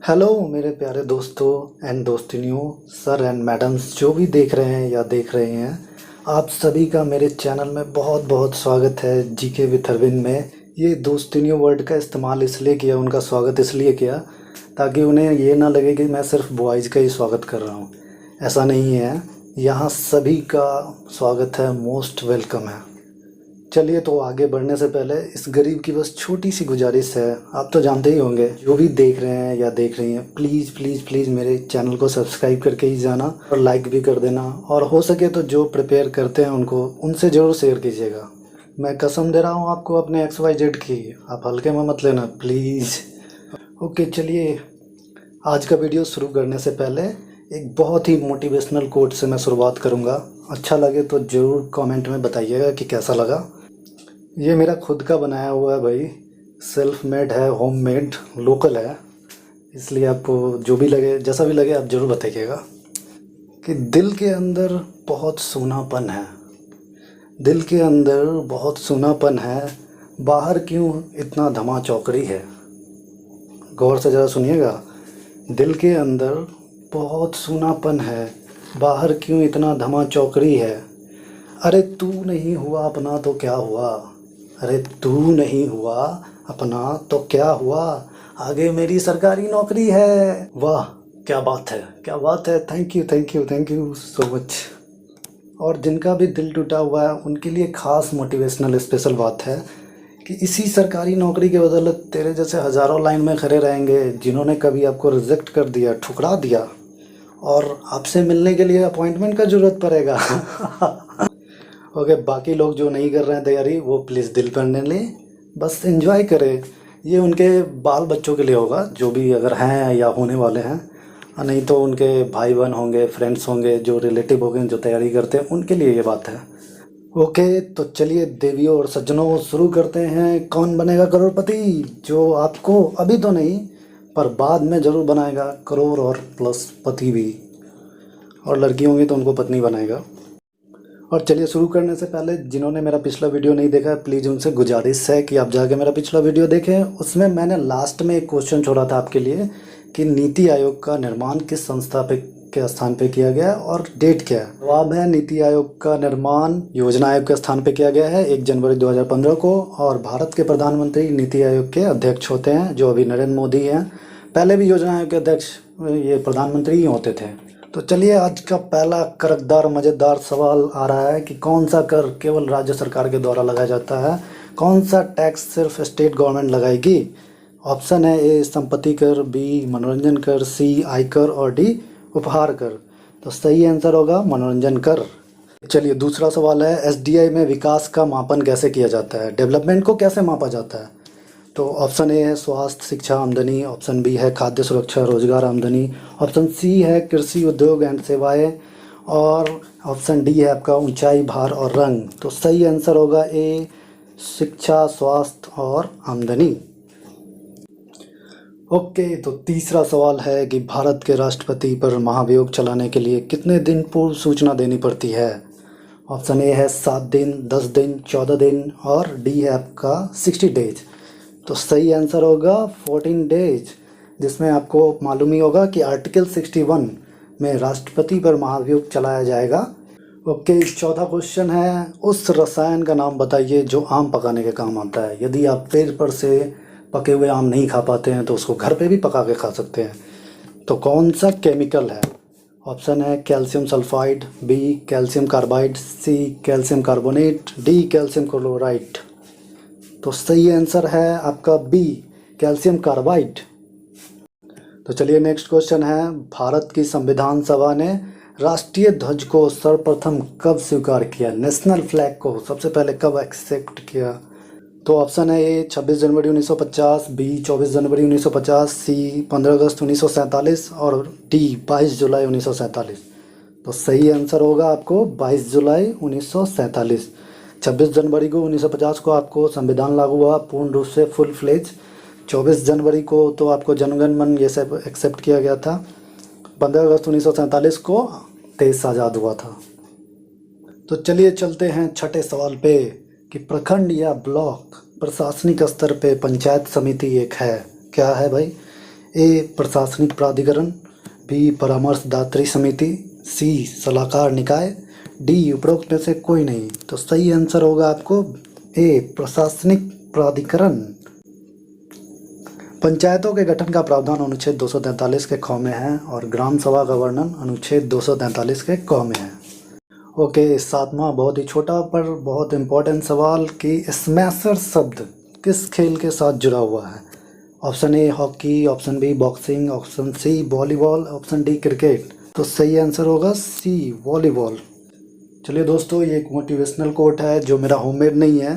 Hello मेरे प्यारे दोस्तों एंड दोस्तिनियों, सर एंड मैडम्स जो भी देख रहे हैं या देख रहे हैं, आप सभी का मेरे चैनल में बहुत बहुत स्वागत है। जीके विथ अरविंद में ये दोस्तिनियों वर्ड का इस्तेमाल इसलिए किया, उनका स्वागत इसलिए किया ताकि उन्हें ये ना लगे कि मैं सिर्फ बॉयज़ का ही स्वागत कर रहा हूँ। ऐसा नहीं है, यहाँ सभी का स्वागत है, मोस्ट वेलकम है। चलिए, तो आगे बढ़ने से पहले इस गरीब की बस छोटी सी गुजारिश है। आप तो जानते ही होंगे, जो भी देख रहे हैं या देख रही हैं, प्लीज़ प्लीज़ प्लीज़ मेरे चैनल को सब्सक्राइब करके ही जाना और लाइक भी कर देना, और हो सके तो जो प्रिपेयर करते हैं उनको उनसे ज़रूर शेयर कीजिएगा। मैं कसम दे रहा हूँ आपको अपने XYZ की, आप हल्के में मत लेना प्लीज़। ओके, चलिए आज का वीडियो शुरू करने से पहले एक बहुत ही मोटिवेशनल कोट से मैं शुरुआत करूँगा। अच्छा लगे तो ज़रूर कमेंट में बताइएगा कि कैसा लगा। ये मेरा खुद का बनाया हुआ है भाई, सेल्फ मेड है, होम मेड, लोकल है, इसलिए आपको जो भी लगे, जैसा भी लगे, आप ज़रूर बताइएगा कि दिल के अंदर बहुत सूनापन है, दिल के अंदर बहुत सूनापन है, बाहर क्यों इतना धमा चौकड़ी है। गौर से ज़रा सुनिएगा, दिल के अंदर बहुत सूनापन है, बाहर क्यों इतना धमा चौकड़ी है। अरे तू नहीं हुआ अपना तो क्या हुआ, अरे तू नहीं हुआ अपना तो क्या हुआ, आगे मेरी सरकारी नौकरी है। वाह, क्या बात है, क्या बात है। Thank you thank you thank you so much. और जिनका भी दिल टूटा हुआ है उनके लिए ख़ास मोटिवेशनल स्पेशल बात है कि इसी सरकारी नौकरी के बदौलत तेरे जैसे हज़ारों लाइन में खड़े रहेंगे जिन्होंने कभी आपको रिजेक्ट कर दिया, ठुकरा दिया, और आपसे मिलने के लिए अपॉइंटमेंट का ज़रूरत पड़ेगा। ओके, बाकी लोग जो नहीं कर रहे हैं तैयारी, वो प्लीज़ दिल पर न लें, बस एंजॉय करें। ये उनके बाल बच्चों के लिए होगा, जो भी अगर हैं या होने वाले हैं, नहीं तो उनके भाई बहन होंगे, फ्रेंड्स होंगे, जो रिलेटिव होंगे जो तैयारी करते हैं, उनके लिए ये बात है। ओके, तो चलिए देवियों और सज्जनों, शुरू करते हैं कौन बनेगा करोड़पति, जो आपको अभी तो नहीं पर बाद में ज़रूर बनाएगा करोड़ और प्लस पति भी, और लड़की होंगी तो उनको पत्नी बनाएगा। और चलिए शुरू करने से पहले जिन्होंने मेरा पिछला वीडियो नहीं देखा है, प्लीज़ उनसे गुजारिश है कि आप जाके मेरा पिछला वीडियो देखें। उसमें मैंने लास्ट में एक क्वेश्चन छोड़ा था आपके लिए कि नीति आयोग का निर्माण किस संस्था पे के स्थान पे किया गया है और डेट क्या है। जवाब है, नीति आयोग का निर्माण योजना आयोग के स्थान पे किया गया है 1 जनवरी 2015 को, और भारत के प्रधानमंत्री नीति आयोग के अध्यक्ष होते हैं, जो अभी नरेंद्र मोदी हैं। पहले भी योजना आयोग के अध्यक्ष ये प्रधानमंत्री ही होते थे। तो चलिए, आज का पहला करकदार मज़ेदार सवाल आ रहा है कि कौन सा कर केवल राज्य सरकार के द्वारा लगाया जाता है, कौन सा टैक्स सिर्फ स्टेट गवर्नमेंट लगाएगी। ऑप्शन है ए संपत्ति कर, बी मनोरंजन कर, सी आयकर, और डी उपहार कर। तो सही आंसर होगा मनोरंजन कर। चलिए दूसरा सवाल है, SDI में विकास का मापन कैसे किया जाता है, डेवलपमेंट को कैसे मापा जाता है। तो ऑप्शन ए है स्वास्थ्य, शिक्षा, आमदनी, ऑप्शन बी है खाद्य सुरक्षा, रोजगार, आमदनी, ऑप्शन सी है कृषि, उद्योग एंड सेवाएं, और ऑप्शन डी है आपका ऊंचाई, भार और रंग। तो सही आंसर होगा ए शिक्षा, स्वास्थ्य और आमदनी। ओके, तो तीसरा सवाल है कि भारत के राष्ट्रपति पर महाभियोग चलाने के लिए कितने दिन पूर्व सूचना देनी पड़ती है। ऑप्शन ए है 7 दिन, 10 दिन, 14 दिन, और डी है आपका 60 डेज। तो सही आंसर होगा 14 डेज, जिसमें आपको मालूम ही होगा कि आर्टिकल 61 में राष्ट्रपति पर महाभियोग चलाया जाएगा। ओके, चौथा क्वेश्चन है, उस रसायन का नाम बताइए जो आम पकाने के काम आता है। यदि आप पेड़ पर से पके हुए आम नहीं खा पाते हैं तो उसको घर पे भी पका के खा सकते हैं। तो कौन सा केमिकल है। ऑप्शन है calcium sulphide, B calcium carbide, C calcium carbonate, D calcium chloride. तो सही आंसर है आपका बी कैल्शियम कार्बाइड। तो चलिए नेक्स्ट क्वेश्चन है, भारत की संविधान सभा ने राष्ट्रीय ध्वज को सर्वप्रथम कब स्वीकार किया, नेशनल फ्लैग को सबसे पहले कब एक्सेप्ट किया। तो ऑप्शन है ए 26 जनवरी 1950, बी 24 जनवरी 1950, सी 15 अगस्त 1947, और डी 22 जुलाई 1947। तो सही आंसर होगा आपको 22 जुलाई 1947। 26 जनवरी को 1950 को आपको संविधान लागू हुआ पूर्ण रूप से, फुल फ्लेज। 24 जनवरी को तो आपको जनगण मन ये सब एक्सेप्ट किया गया था। 15 अगस्त 1947 को देश आज़ाद हुआ था। तो चलिए चलते हैं छठे सवाल पे कि प्रखंड या ब्लॉक प्रशासनिक स्तर पे पंचायत समिति एक है, क्या है भाई। ए प्रशासनिक प्राधिकरण, बी परामर्शदात्री समिति, सी सलाहकार निकाय, डी उपरोक्त में से कोई नहीं। तो सही आंसर होगा आपको ए प्रशासनिक प्राधिकरण। पंचायतों के गठन का प्रावधान अनुच्छेद 243 के ख में है और ग्राम सभा का वर्णन अनुच्छेद 243 के क में है। ओके, सातवां बहुत ही छोटा पर बहुत इम्पोर्टेंट सवाल कि स्मैशर शब्द किस खेल के साथ जुड़ा हुआ है। Option A hockey, option B boxing, option C volleyball, option D cricket. तो सही आंसर होगा सी वॉलीबॉल। चलिए दोस्तों, ये एक मोटिवेशनल कोट है जो मेरा होममेड नहीं है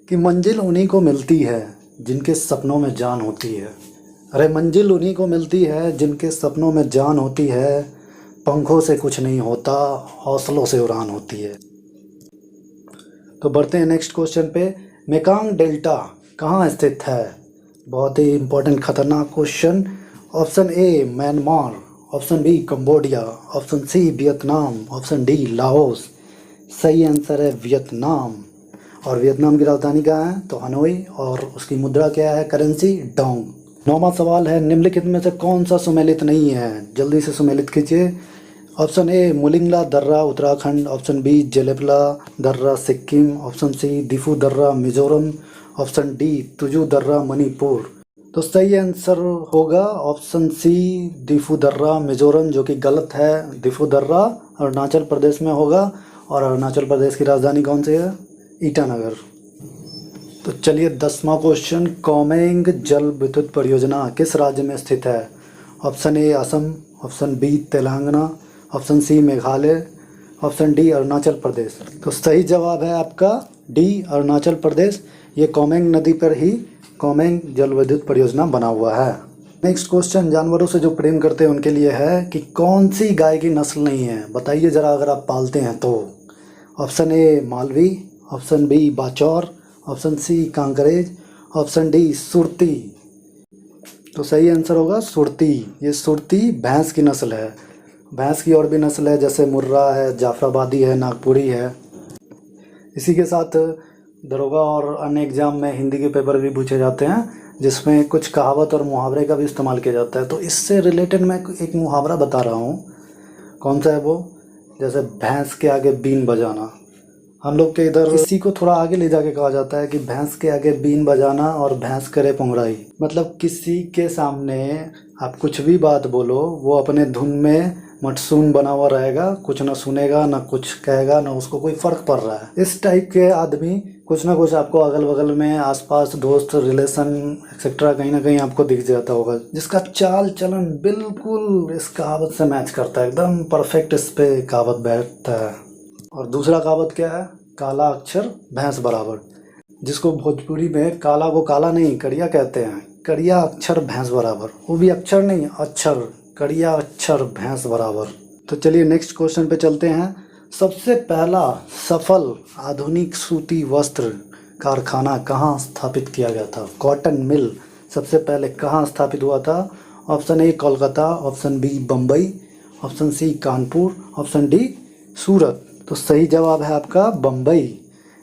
कि मंजिल उन्हीं को मिलती है जिनके सपनों में जान होती है। अरे मंजिल उन्हीं को मिलती है जिनके सपनों में जान होती है। पंखों से कुछ नहीं होता, हौसलों से उड़ान होती है। तो बढ़ते हैं नेक्स्ट क्वेश्चन पे। मेकांग डेल्टा कहाँ स्थित है? बहुत ही इम्पोर्टेंट खतरनाक क्वेश्चन। Option A Myanmar, option B Cambodia, option C Vietnam, option D Laos. सही आंसर है वियतनाम। और वियतनाम की राजधानी कहाँ है? तो हनोई। और उसकी मुद्रा क्या है? Currency Dong. नौवां सवाल है, निम्नलिखित में से कौन सा सुमेलित नहीं है? जल्दी से सुमेलित कीजिए। ऑप्शन ए मुलिंगला दर्रा उत्तराखंड, ऑप्शन बी जेलेपला दर्रा सिक्किम, ऑप्शन सी दिफू दर्रा मिजोरम, ऑप्शन डी तुजू दर्रा मणिपुर। तो सही आंसर होगा ऑप्शन सी दिफू दर्रा मिजोरम, जो कि गलत है। दिफू दर्रा अरुणाचल प्रदेश में होगा और अरुणाचल प्रदेश की राजधानी कौन सी है? ईटानगर। तो चलिए 10वां क्वेश्चन, कोमेंग जल विद्युत परियोजना किस राज्य में स्थित है? Option A Assam, option B Telangana, option C Meghalaya, option D Arunachal Pradesh. तो सही जवाब है आपका डी अरुणाचल प्रदेश। ये कोमेंग नदी पर ही कोमेंग जल विद्युत परियोजना बना हुआ है। नेक्स्ट क्वेश्चन, जानवरों से जो प्रेम करते हैं उनके लिए है कि कौन सी गाय की नस्ल नहीं है? बताइए ज़रा, अगर आप पालते हैं तो। Option A Malvi, option B Bachaur, option C Kankrej, option D Surti. तो सही आंसर होगा सुरती। ये सुरती भैंस की नस्ल है। भैंस की और भी नस्ल है, जैसे मुर्रा है, जाफराबादी है, नागपुरी है। इसी के साथ दरोगा और अन्य एग्जाम में हिंदी के पेपर भी पूछे जाते हैं, जिसमें कुछ कहावत और मुहावरे का भी इस्तेमाल किया जाता है। तो इससे रिलेटेड मैं एक मुहावरा बता रहा हूँ। कौन सा है वो? जैसे भैंस के आगे बीन बजाना। हम लोग के इधर इसी को थोड़ा आगे ले जाके कहा जाता है कि भैंस के आगे बीन बजाना और भैंस करे पुंगड़ाई। मतलब किसी के सामने आप कुछ भी बात बोलो, वो अपने धुन में मटसून बना हुआ रहेगा, कुछ ना सुनेगा, ना कुछ कहेगा, ना उसको कोई फ़र्क पड़ रहा है। इस टाइप के आदमी कुछ ना कुछ आपको अगल बगल में, आसपास, दोस्त, रिलेशन एक्सेट्रा कहीं ना कहीं आपको दिख जाता होगा, जिसका चाल चलन बिल्कुल इस कहावत से मैच करता है। एकदम परफेक्ट इस पे कहावत बैठता है। और दूसरा कहावत क्या है? काला अक्षर भैंस बराबर, जिसको भोजपुरी में काला को काला नहीं करिया कहते हैं। करिया अक्षर भैंस बराबर, वो भी अक्षर नहीं अक्षर, करिया अक्षर भैंस बराबर। तो चलिए नेक्स्ट क्वेश्चन पे चलते हैं। सबसे पहला सफल आधुनिक सूती वस्त्र कारखाना कहाँ स्थापित किया गया था? कॉटन मिल सबसे पहले कहाँ स्थापित हुआ था? Option A Kolkata, option B Bombay, option C Kanpur, option D Surat. तो सही जवाब है आपका बम्बई।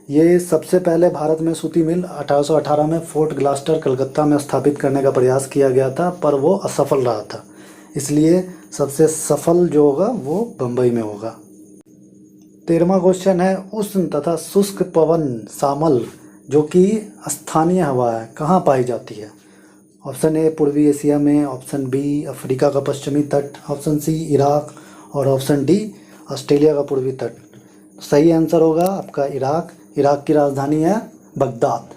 ये सबसे पहले भारत में सूती मिल 1818 में फोर्ट ग्लास्टर कलकत्ता में स्थापित करने का प्रयास किया गया था, पर वो असफल रहा था। इसलिए सबसे सफल जो होगा वो बम्बई में होगा। 13वां क्वेश्चन है, उष्ण तथा शुष्क पवन सामल जो कि स्थानीय हवा है कहाँ पाई जाती है? ऑप्शन ए पूर्वी एशिया में, ऑप्शन बी अफ्रीका का पश्चिमी तट, ऑप्शन सी इराक और ऑप्शन डी ऑस्ट्रेलिया का पूर्वी तट। सही आंसर होगा आपका इराक। इराक की राजधानी है बगदाद।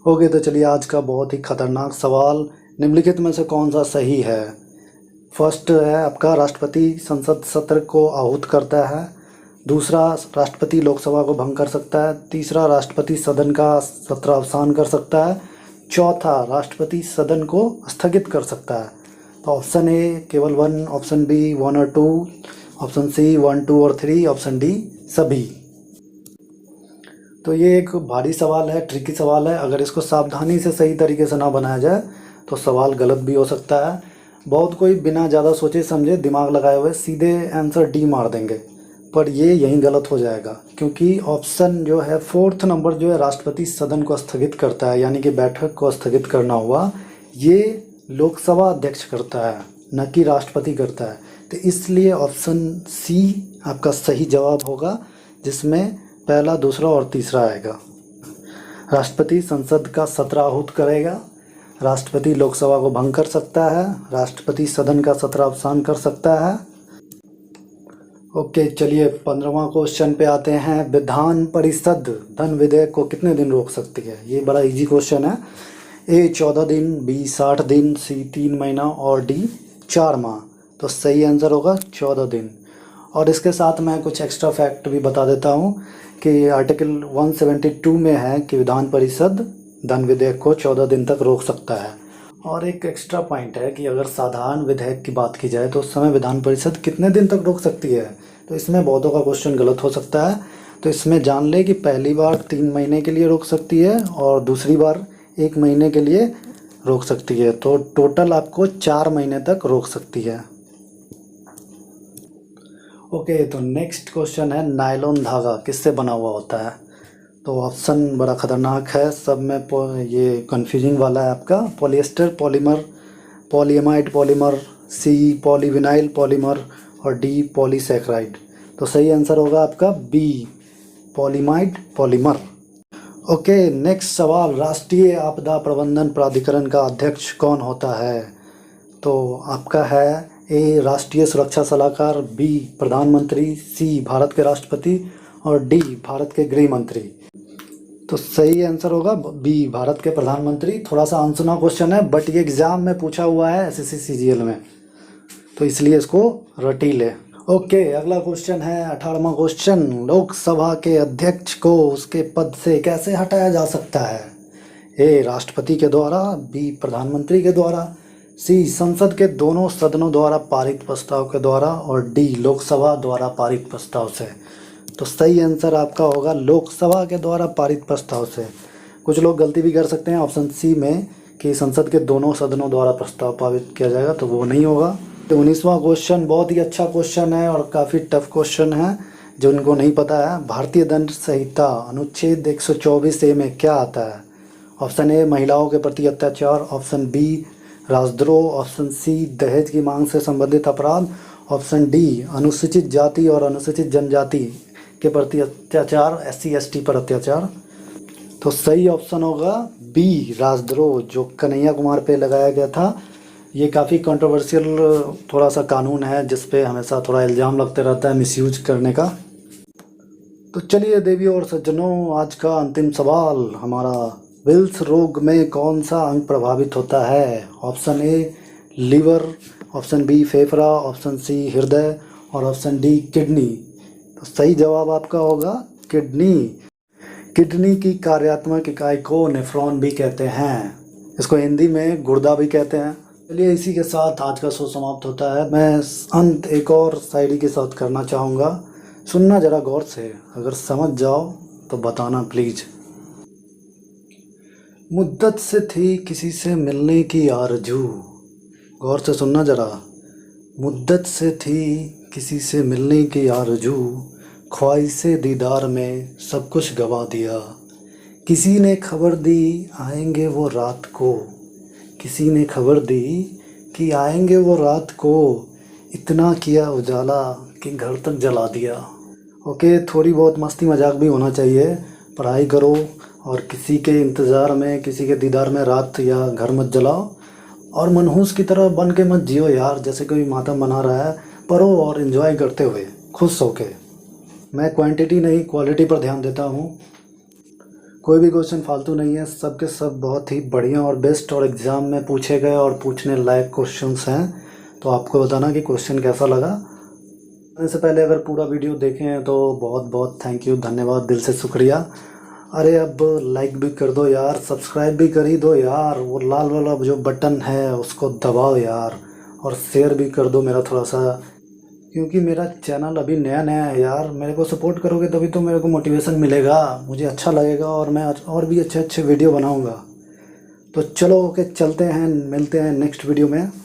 ओके, तो चलिए आज का बहुत ही खतरनाक सवाल, निम्नलिखित में से कौन सा सही है? फर्स्ट है आपका, राष्ट्रपति संसद सत्र को आहूत करता है। दूसरा, राष्ट्रपति लोकसभा को भंग कर सकता है। तीसरा, राष्ट्रपति सदन का सत्र अवसान कर सकता है। चौथा, राष्ट्रपति सदन को स्थगित कर सकता है। तो ऑप्शन ए केवल 1, ऑप्शन बी 1 और 2, ऑप्शन सी 1, 2 और 3, ऑप्शन डी सभी। तो ये एक भारी सवाल है, ट्रिकी सवाल है। अगर इसको सावधानी से सही तरीके से ना बनाया जाए तो सवाल गलत भी हो सकता है। बहुत कोई बिना ज़्यादा सोचे समझे दिमाग लगाए हुए सीधे आंसर डी मार देंगे, पर ये यहीं गलत हो जाएगा, क्योंकि ऑप्शन जो है 4th नंबर जो है राष्ट्रपति सदन को स्थगित करता है, यानी कि बैठक को स्थगित करना हुआ, ये लोकसभा अध्यक्ष करता है, न कि राष्ट्रपति करता है। तो इसलिए ऑप्शन सी आपका सही जवाब होगा, जिसमें पहला, दूसरा और तीसरा आएगा। राष्ट्रपति संसद का सत्र आहूत करेगा, राष्ट्रपति लोकसभा को भंग कर सकता है, राष्ट्रपति सदन का सत्र अवसान कर सकता है। ओके, चलिए 15वां क्वेश्चन पे आते हैं। विधान परिषद धन विधेयक को कितने दिन रोक सकती है? ये बड़ा इजी क्वेश्चन है। ए 14 दिन, बी 60 दिन, सी 3 महीना और डी 4 माह। तो सही आंसर होगा 14 दिन। और इसके साथ मैं कुछ एक्स्ट्रा फैक्ट भी बता देता हूँ कि आर्टिकल 172 में है कि विधान परिषद धन विधेयक को 14 दिन तक रोक सकता है। और एक एक्स्ट्रा पॉइंट है कि अगर साधारण विधेयक की बात की जाए तो उस समय विधान परिषद कितने दिन तक रोक सकती है? तो इसमें बहुतों का क्वेश्चन गलत हो सकता है। तो इसमें जान ले कि पहली बार 3 महीने के लिए रोक सकती है और दूसरी बार 1 महीने के लिए रोक सकती है। तो टोटल आपको 4 महीने तक रोक सकती है। ओके, तो नेक्स्ट क्वेश्चन है, नायलॉन धागा किससे बना हुआ होता है? तो ऑप्शन बड़ा ख़तरनाक है, सब में ये कन्फ्यूजिंग वाला है आपका। Polyester polymer, polyamide polymer, C polyvinyl polymer और डी पॉलीसैकेराइड। तो सही आंसर होगा आपका B, polyamide polymer. Okay, next सवाल, राष्ट्रीय आपदा प्रबंधन प्राधिकरण का अध्यक्ष कौन होता है? तो आपका है ए राष्ट्रीय सुरक्षा सलाहकार, बी प्रधानमंत्री, सी भारत के राष्ट्रपति और डी भारत के गृह मंत्री। तो सही आंसर होगा बी, भारत के प्रधानमंत्री। थोड़ा सा अनसुना क्वेश्चन है, बट ये एग्जाम में पूछा हुआ है एसएससी सीजीएल में, तो इसलिए इसको रटी ले। ओके, अगला क्वेश्चन है 18वां क्वेश्चन, लोकसभा के अध्यक्ष को उसके पद से कैसे हटाया जा सकता है? ए राष्ट्रपति के द्वारा, बी प्रधानमंत्री के द्वारा, सी संसद के दोनों सदनों द्वारा पारित प्रस्ताव के द्वारा और डी लोकसभा द्वारा पारित प्रस्ताव से। तो सही आंसर आपका होगा लोकसभा के द्वारा पारित प्रस्ताव से। कुछ लोग गलती भी कर सकते हैं ऑप्शन सी में कि संसद के दोनों सदनों द्वारा प्रस्ताव पारित किया जाएगा, तो वो नहीं होगा। तो 19वां क्वेश्चन बहुत ही अच्छा क्वेश्चन है और काफ़ी टफ क्वेश्चन है जो उनको नहीं पता है। भारतीय दंड संहिता अनुच्छेद 124A में क्या आता है? ऑप्शन ए महिलाओं के प्रति अत्याचार, ऑप्शन बी राजद्रोह, ऑप्शन सी दहेज की मांग से संबंधित अपराध, ऑप्शन डी अनुसूचित जाति और अनुसूचित जनजाति के प्रति अत्याचार, SC ST पर अत्याचार। तो सही ऑप्शन होगा बी राजद्रोह, जो कन्हैया कुमार पे लगाया गया था। ये काफ़ी कंट्रोवर्शियल थोड़ा सा कानून है जिस पे हमेशा थोड़ा इल्ज़ाम लगते रहता है मिसयूज करने का। तो चलिए देवियों और सज्जनों, आज का अंतिम सवाल हमारा, विल्स रोग में कौन सा अंग प्रभावित होता है? Option A liver, option B फेफड़ा, ऑप्शन सी हृदय और ऑप्शन डी किडनी। तो सही जवाब आपका होगा किडनी। किडनी की कार्यात्मक इकाई को नेफ्रॉन भी कहते हैं, इसको हिंदी में गुर्दा भी कहते हैं। चलिए इसी के साथ आज का शो समाप्त होता है। मैं अंत एक और शायरी के साथ करना चाहूँगा, सुनना ज़रा गौर से, अगर समझ जाओ तो बताना प्लीज़। मुद्दत से थी किसी से मिलने की आरज़ू, गौर से सुनना ज़रा। मुद्दत से थी किसी से मिलने की आरज़ू, ख्वाहिशे दीदार में सब कुछ गवा दिया। किसी ने खबर दी आएंगे वो रात को, किसी ने खबर दी कि आएंगे वो रात को, इतना किया उजाला कि घर तक जला दिया। ओके, थोड़ी बहुत मस्ती मजाक भी होना चाहिए। पढ़ाई करो और किसी के इंतज़ार में, किसी के दीदार में रात या घर मत जलाओ। और मनहूस की तरह बन के मत जियो यार, जैसे कोई मातम मना रहा है। पढ़ो और एंजॉय करते हुए, खुश होके। मैं क्वांटिटी नहीं क्वालिटी पर ध्यान देता हूँ। कोई भी क्वेश्चन फालतू नहीं है, सब के सब बहुत ही बढ़िया और बेस्ट और एग्ज़ाम में पूछे गए और पूछने लायक क्वेश्चंस हैं। तो आपको बताना कि क्वेश्चन कैसा लगा। इससे पहले अगर पूरा वीडियो देखें हैं तो बहुत बहुत थैंक यू, धन्यवाद, दिल से शुक्रिया। अरे अब लाइक भी कर दो यार, सब्सक्राइब भी कर ही दो यार, वो लाल वाला जो बटन है उसको दबाओ यार, और शेयर भी कर दो मेरा थोड़ा सा, क्योंकि मेरा चैनल अभी नया नया है यार। मेरे को सपोर्ट करोगे तभी तो मेरे को मोटिवेशन मिलेगा, मुझे अच्छा लगेगा और मैं और भी अच्छे अच्छे वीडियो बनाऊंगा। तो चलो ओके, चलते हैं, मिलते हैं नेक्स्ट वीडियो में।